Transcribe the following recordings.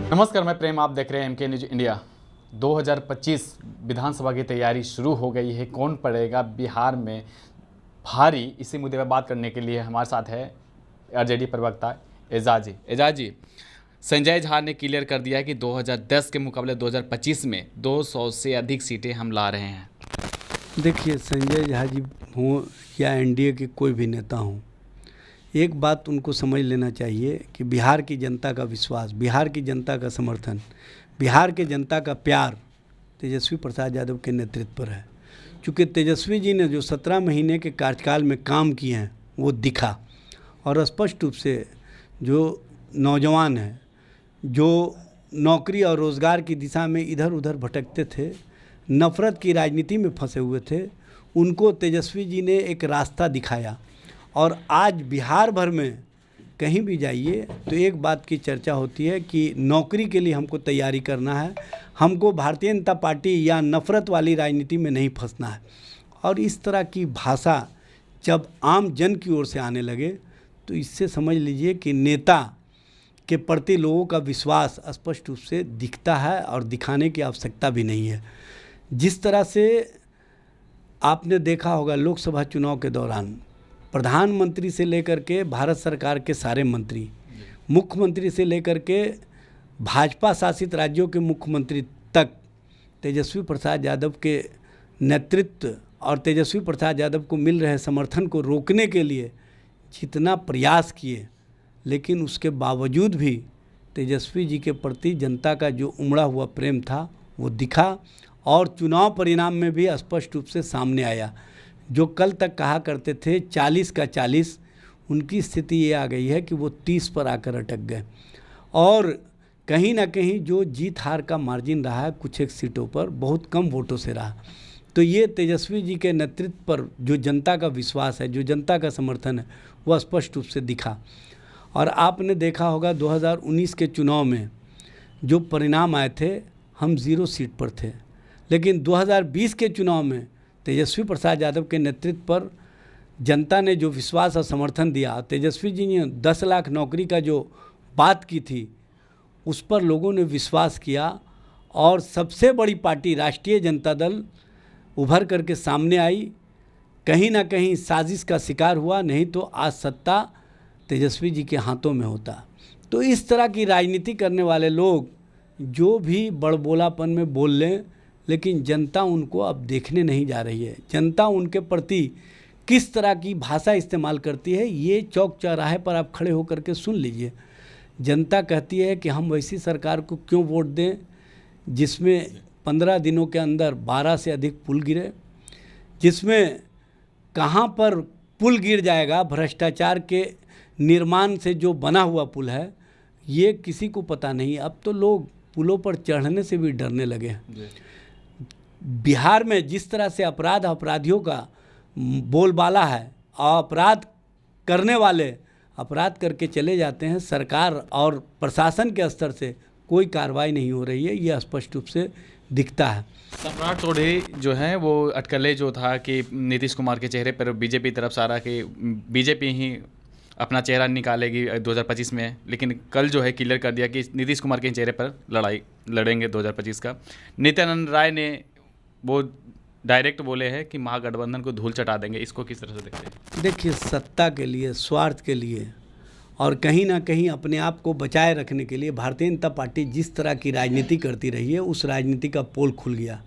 नमस्कार, मैं प्रेम, आप देख रहे हैं MK न्यूज इंडिया। 2025 विधानसभा की तैयारी शुरू हो गई है। कौन पड़ेगा बिहार में भारी, इसी मुद्दे पर बात करने के लिए हमारे साथ है RJD प्रवक्ता एजाज जी। एजाज जी, संजय झा ने क्लियर कर दिया है कि 2010 के मुकाबले 2025 में 200 से अधिक सीटें हम ला रहे हैं। देखिए, संजय झा जी हों या NDA के कोई भी नेता हों, एक बात उनको समझ लेना चाहिए कि बिहार की जनता का विश्वास, बिहार की जनता का समर्थन, बिहार के जनता का प्यार तेजस्वी प्रसाद यादव के नेतृत्व पर है। क्योंकि तेजस्वी जी ने जो 17 महीने के कार्यकाल में काम किए हैं वो दिखा, और स्पष्ट रूप से जो नौजवान हैं, जो नौकरी और रोज़गार की दिशा में इधर उधर भटकते थे, नफ़रत की राजनीति में फंसे हुए थे, उनको तेजस्वी जी ने एक रास्ता दिखाया। और आज बिहार भर में कहीं भी जाइए तो एक बात की चर्चा होती है कि नौकरी के लिए हमको तैयारी करना है, हमको भारतीय जनता पार्टी या नफ़रत वाली राजनीति में नहीं फंसना है। और इस तरह की भाषा जब आम जन की ओर से आने लगे तो इससे समझ लीजिए कि नेता के प्रति लोगों का विश्वास स्पष्ट रूप से दिखता है, और दिखाने की आवश्यकता भी नहीं है। जिस तरह से आपने देखा होगा लोकसभा चुनाव के दौरान प्रधानमंत्री से लेकर के भारत सरकार के सारे मंत्री, मुख्यमंत्री से लेकर के भाजपा शासित राज्यों के मुख्यमंत्री तक तेजस्वी प्रसाद यादव के नेतृत्व और तेजस्वी प्रसाद यादव को मिल रहे समर्थन को रोकने के लिए जितना प्रयास किए, लेकिन उसके बावजूद भी तेजस्वी जी के प्रति जनता का जो उमड़ा हुआ प्रेम था वो दिखा, और चुनाव परिणाम में भी स्पष्ट रूप से सामने आया। जो कल तक कहा करते थे 40 का 40, उनकी स्थिति ये आ गई है कि वो 30 पर आकर अटक गए। और कहीं ना कहीं जो जीत हार का मार्जिन रहा है कुछ एक सीटों पर बहुत कम वोटों से रहा। तो ये तेजस्वी जी के नेतृत्व पर जो जनता का विश्वास है, जो जनता का समर्थन है, वह स्पष्ट रूप से दिखा। और आपने देखा होगा 2019 के चुनाव में जो परिणाम आए थे, हम 0 सीट पर थे, लेकिन 2020 के चुनाव में तेजस्वी प्रसाद यादव के नेतृत्व पर जनता ने जो विश्वास और समर्थन दिया, तेजस्वी जी ने 10 लाख नौकरी का जो बात की थी उस पर लोगों ने विश्वास किया, और सबसे बड़ी पार्टी राष्ट्रीय जनता दल उभर करके सामने आई। कहीं ना कहीं साजिश का शिकार हुआ, नहीं तो आज सत्ता तेजस्वी जी के हाथों में होता। तो इस तरह की राजनीति करने वाले लोग जो भी बड़बोलापन में बोल लें, लेकिन जनता उनको अब देखने नहीं जा रही है। जनता उनके प्रति किस तरह की भाषा इस्तेमाल करती है, ये चौक चौराहे पर आप खड़े होकर के सुन लीजिए। जनता कहती है कि हम वैसी सरकार को क्यों वोट दें जिसमें 15 दिनों के अंदर 12 से अधिक पुल गिरे, जिसमें कहाँ पर पुल गिर जाएगा, भ्रष्टाचार के निर्माण से जो बना हुआ पुल है ये किसी को पता नहीं। अब तो लोग पुलों पर चढ़ने से भी डरने लगे हैं। बिहार में जिस तरह से अपराधियों का बोलबाला है, और अपराध करने वाले अपराध करके चले जाते हैं, सरकार और प्रशासन के स्तर से कोई कार्रवाई नहीं हो रही है, ये स्पष्ट रूप से दिखता है। सम्राट चौधरी जो है वो अटकलें जो था कि नीतीश कुमार के चेहरे पर बीजेपी तरफ से आ रहा कि बीजेपी ही अपना चेहरा निकालेगी 2025 में, लेकिन कल जो है क्लियर कर दिया कि नीतीश कुमार के चेहरे पर लड़ाई लड़ेंगे 2025 का। नित्यानंद राय ने वो डायरेक्ट बोले हैं कि महागठबंधन को धूल चटा देंगे। इसको किस तरह से देखते हैं? देखिए, सत्ता के लिए, स्वार्थ के लिए और कहीं ना कहीं अपने आप को बचाए रखने के लिए भारतीय जनता पार्टी जिस तरह की राजनीति करती रही है, उस राजनीति का पोल खुल गया।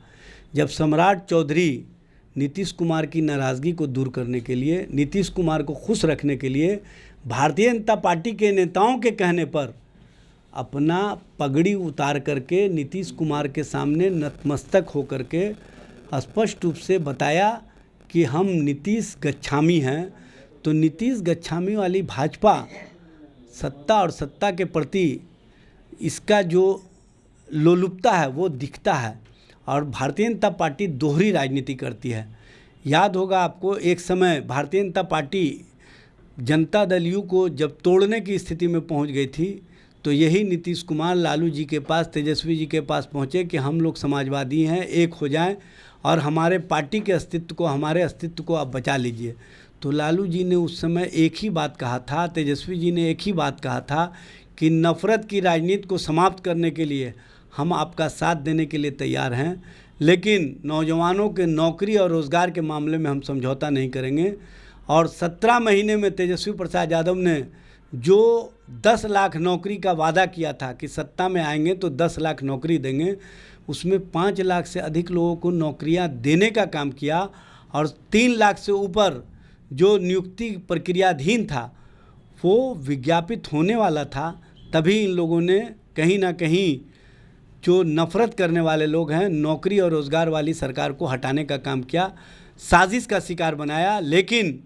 जब सम्राट चौधरी नीतीश कुमार की नाराज़गी को दूर करने के लिए, नीतीश कुमार को खुश रखने के लिए भारतीय जनता पार्टी के नेताओं के कहने पर अपना पगड़ी उतार करके नीतीश कुमार के सामने नतमस्तक होकर के स्पष्ट रूप से बताया कि हम नीतीश गच्छामी हैं, तो नीतीश गच्छामी वाली भाजपा सत्ता और सत्ता के प्रति इसका जो लोलुपता है वो दिखता है। और भारतीय जनता पार्टी दोहरी राजनीति करती है। याद होगा आपको, एक समय भारतीय जनता पार्टी जनता दल यू को जब तोड़ने की स्थिति में पहुंच गई थी, तो यही नीतीश कुमार लालू जी के पास, तेजस्वी जी के पास पहुंचे कि हम लोग समाजवादी हैं, एक हो जाएं और हमारे पार्टी के अस्तित्व को, हमारे अस्तित्व को आप बचा लीजिए। तो लालू जी ने उस समय एक ही बात कहा था, तेजस्वी जी ने एक ही बात कहा था कि नफ़रत की राजनीति को समाप्त करने के लिए हम आपका साथ देने के लिए तैयार हैं, लेकिन नौजवानों के नौकरी और रोज़गार के मामले में हम समझौता नहीं करेंगे। और 17 महीने में तेजस्वी प्रसाद यादव ने जो 10 लाख नौकरी का वादा किया था कि सत्ता में आएंगे तो 10 लाख नौकरी देंगे, उसमें 5 लाख से अधिक लोगों को नौकरियां देने का काम किया और 3 लाख से ऊपर जो नियुक्ति प्रक्रियाधीन था वो विज्ञापित होने वाला था। तभी इन लोगों ने कहीं ना कहीं जो नफ़रत करने वाले लोग हैं नौकरी और रोज़गार वाली सरकार को हटाने का काम किया, साजिश का शिकार बनाया। लेकिन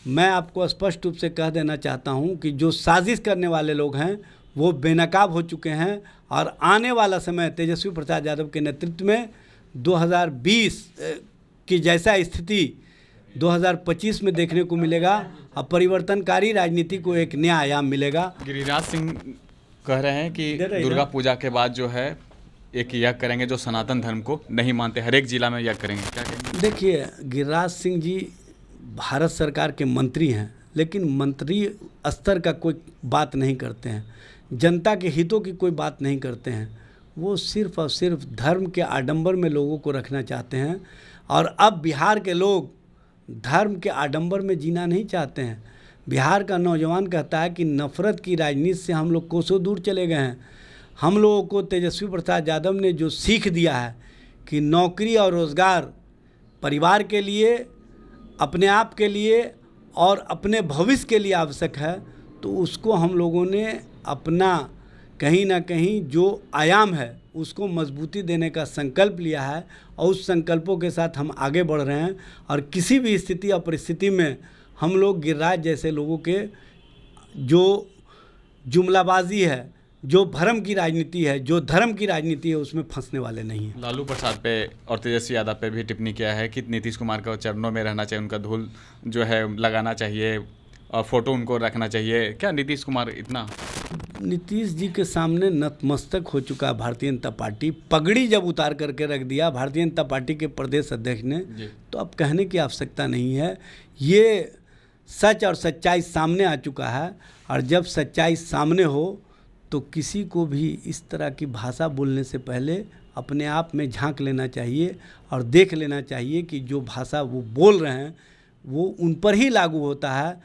मैं आपको स्पष्ट रूप से कह देना चाहता हूं कि जो साजिश करने वाले लोग हैं वो बेनकाब हो चुके हैं और आने वाला समय तेजस्वी प्रसाद यादव के नेतृत्व में 2020 की जैसा स्थिति 2025 में देखने को मिलेगा और परिवर्तनकारी राजनीति को एक नया आयाम मिलेगा। गिरिराज सिंह कह रहे हैं कि दुर्गा पूजा के बाद जो है एक यज्ञ करेंगे जो सनातन धर्म को नहीं मानते, हर एक जिला में यज्ञ करेंगे, क्या कहेंगे? देखिए, गिरिराज सिंह जी भारत सरकार के मंत्री हैं, लेकिन मंत्री स्तर का कोई बात नहीं करते हैं, जनता के हितों की कोई बात नहीं करते हैं। वो सिर्फ और सिर्फ धर्म के आडंबर में लोगों को रखना चाहते हैं। और अब बिहार के लोग धर्म के आडंबर में जीना नहीं चाहते हैं। बिहार का नौजवान कहता है कि नफ़रत की राजनीति से हम लोग कोसों दूर चले गए हैं। हम लोगों को तेजस्वी प्रसाद यादव ने जो सीख दिया है कि नौकरी और रोज़गार परिवार के लिए, अपने आप के लिए और अपने भविष्य के लिए आवश्यक है, तो उसको हम लोगों ने अपना कहीं ना कहीं जो आयाम है उसको मजबूती देने का संकल्प लिया है और उस संकल्पों के साथ हम आगे बढ़ रहे हैं। और किसी भी स्थिति और परिस्थिति में हम लोग गिरिराज जैसे लोगों के जो जुमलाबाजी है, जो भ्रम की राजनीति है, जो धर्म की राजनीति है, उसमें फंसने वाले नहीं हैं। लालू प्रसाद पे और तेजस्वी यादव पे भी टिप्पणी किया है कि नीतीश कुमार का चरणों में रहना चाहिए, उनका धूल जो है लगाना चाहिए और फोटो उनको रखना चाहिए। क्या नीतीश कुमार इतना? नीतीश जी के सामने नतमस्तक हो चुका है भारतीय जनता पार्टी। पगड़ी जब उतार करके रख दिया भारतीय जनता पार्टी के प्रदेश अध्यक्ष ने, तो अब कहने की आवश्यकता नहीं है। ये सच और सच्चाई सामने आ चुका है और जब सच्चाई सामने हो तो किसी को भी इस तरह की भाषा बोलने से पहले अपने आप में झांक लेना चाहिए और देख लेना चाहिए कि जो भाषा वो बोल रहे हैं वो उन पर ही लागू होता है।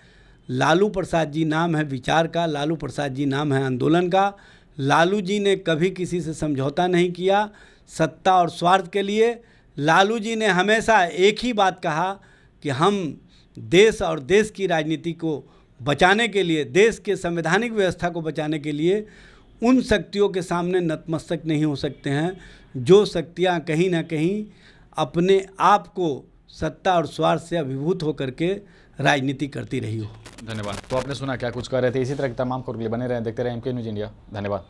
लालू प्रसाद जी नाम है विचार का, लालू प्रसाद जी नाम है आंदोलन का। लालू जी ने कभी किसी से समझौता नहीं किया सत्ता और स्वार्थ के लिए। लालू जी ने हमेशा एक ही बात कहा कि हम देश और देश की राजनीति को बचाने के लिए, देश के संवैधानिक व्यवस्था को बचाने के लिए उन शक्तियों के सामने नतमस्तक नहीं हो सकते हैं जो शक्तियां कहीं ना कहीं अपने आप को सत्ता और स्वार्थ से अभिभूत होकर के राजनीति करती रही हो। धन्यवाद। तो आपने सुना क्या कुछ कर रहे थे। इसी तरह की तमाम खबरों के लिए बने रहें, देखते रहें MK न्यूज़ इंडिया। धन्यवाद।